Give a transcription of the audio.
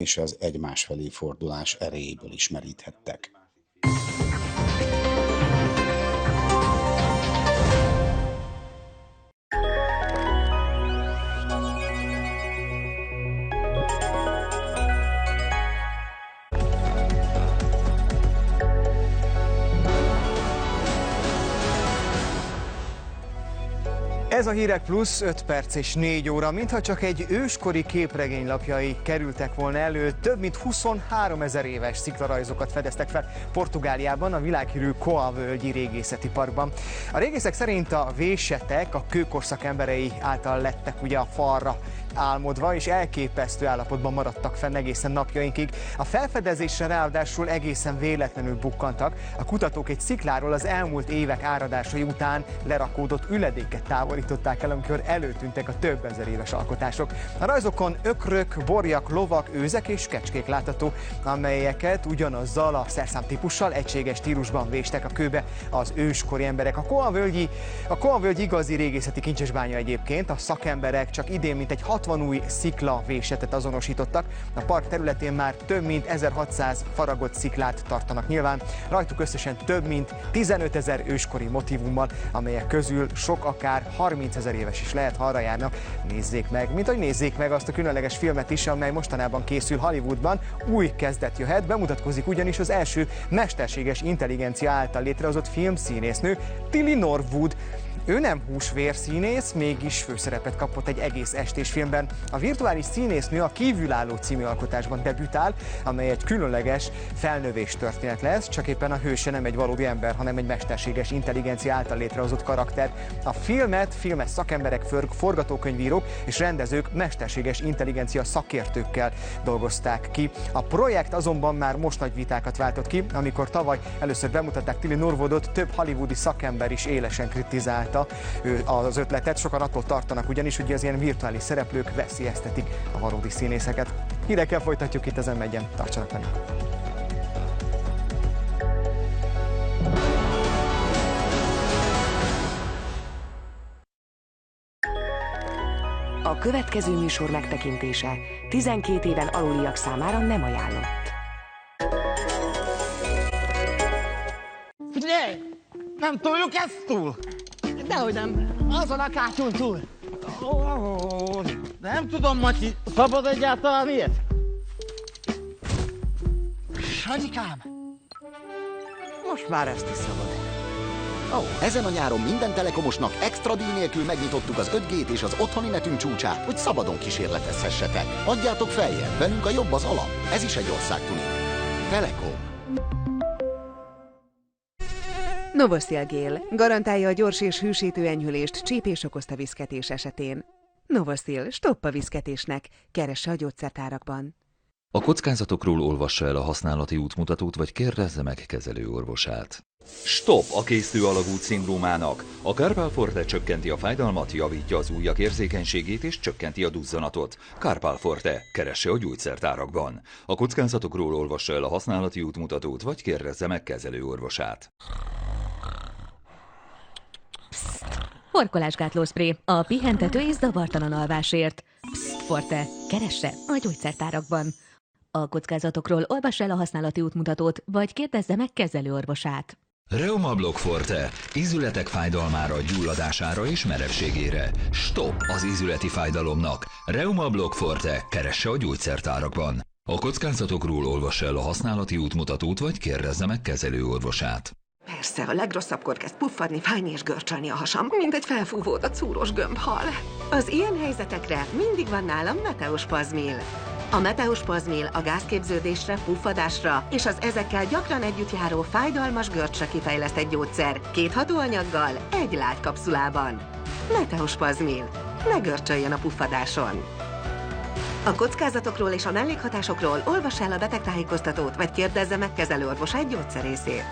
és az egymás felé fordulás erejéből is meríthettek. Ez a Hírek Plusz, 5 perc és 4 óra, mintha csak egy őskori képregény lapjai kerültek volna elő. Több mint 23 000 éves sziklarajzokat fedeztek fel Portugáliában, a világhírű Coa-völgyi régészeti parkban. A régészek szerint a vésetek a kőkorszak emberei által lettek ugye a falra álmodva, és elképesztő állapotban maradtak fenn egészen napjainkig. A felfedezésre ráadásul egészen véletlenül bukkantak. A kutatók egy szikláról az elmúlt évek áradásai után lerakódott üledéket távolították el, amikor előtűntek a több ezer éves alkotások. A rajzokon ökrök, borjak, lovak, őzek és kecskék látható, amelyeket ugyanazzal a szerszámtípussal egységes stílusban véstek a kőbe az őskori emberek. A Coa-völgy igazi régészeti kincsesbánya egyébként. A szakemberek csak idén mintegy 60 új sziklavésetet azonosítottak. A park területén már több mint 1600 faragott sziklát tartanak nyilván. Rajtuk összesen több mint 15 000 őskori motívummal, amelyek közül sok akár 30 000 éves is lehet, ha arra járnak. Nézzék meg, mint hogy nézzék meg azt a különleges filmet is, amely mostanában készül Hollywoodban. Új kezdet jöhet, bemutatkozik ugyanis az első mesterséges intelligencia által létrehozott filmszínésznő, Tilly Norwood. Ő nem húsvérszínész, mégis főszerepet kapott egy egész estés filmben. A virtuális színésznő a Kívülálló című alkotásban debütál, amely egy különleges felnövés történet lesz, csak éppen a hőse nem egy valódi ember, hanem egy mesterséges intelligencia által létrehozott karakter. A filmes szakemberek, forgatókönyvírók és rendezők mesterséges intelligencia szakértőkkel dolgozták ki. A projekt azonban már most nagy vitákat váltott ki, amikor tavaly először bemutatták Tilly Norwoodot, több hollywoodi szakember is élesen kritizálta az ötletet. Sokan attól tartanak ugyanis, hogy az ilyen virtuális szereplők veszélyeztetik a valódi színészeket. Hírekkel folytatjuk itt az M1-en. Tartsanak velünk! A következő műsor megtekintése 12 éven aluliak számára nem ajánlott. Figyelj! Nem toljuk ezt túl? Dehogy nem, azon a kátyún túl. Nem tudom, Matyi, szabad egyáltalán ilyet? Sanyikám, most már ezt is szabad. Ezen a nyáron minden telekomosnak extra díj nélkül megnyitottuk az 5G-t és az otthoni netünk csúcsát, hogy szabadon kísérletezhessetek. Adjátok feljebb, velünk a jobb az alap. Ez is egy országtuning. Telekom. Novostil garantálja a gyors és hűsítő enyhülést csípés okozta viszketés esetén. Novostil, stopp a viszketésnek, keresse a gyógyszertárakban. A kockázatokról olvassa el a használati útmutatót, vagy kérdezze meg kezelőorvosát. Stop a késztő alagút szindrómának! A Carpal-Forte csökkenti a fájdalmat, javítja az ujjak érzékenységét és csökkenti a duzzanatot. Carpal-Forte, keresse a gyógyszertárakban. A kockázatokról olvassa el a használati útmutatót, vagy kérdezze meg kezelőorvosát. Horkolásgátló szpré, a pihentető és zavartalan alvásért. Forte, keresse a gyógyszertárakban. A kockázatokról olvassa el a használati útmutatót, vagy kérdezze meg kezelőorvosát. Reumablock Forte, ízületek fájdalmára, gyulladására és merevségére. Stop az ízületi fájdalomnak. Reumablock Forte, keresse a gyógyszertárakban. A kockázatokról olvassa el a használati útmutatót, vagy kérdezze meg kezelőorvosát. Persze, a legrosszabbkor kezd puffadni, fájni és görcsölni a hasam, mint egy felfúvódott szúrós gömbhal. Az ilyen helyzetekre mindig van nálam Meteospazmil. A Meteospazmil a gázképződésre, puffadásra és az ezekkel gyakran együtt járó fájdalmas görcsre kifejlesztett gyógyszer 2 hatóanyaggal egy lágy kapszulában. Meteospazmil. Ne görcsöljön a puffadáson! A kockázatokról és a mellékhatásokról olvass el a betegtájékoztatót, vagy kérdezze meg kezelőorvosát gyógyszerészét.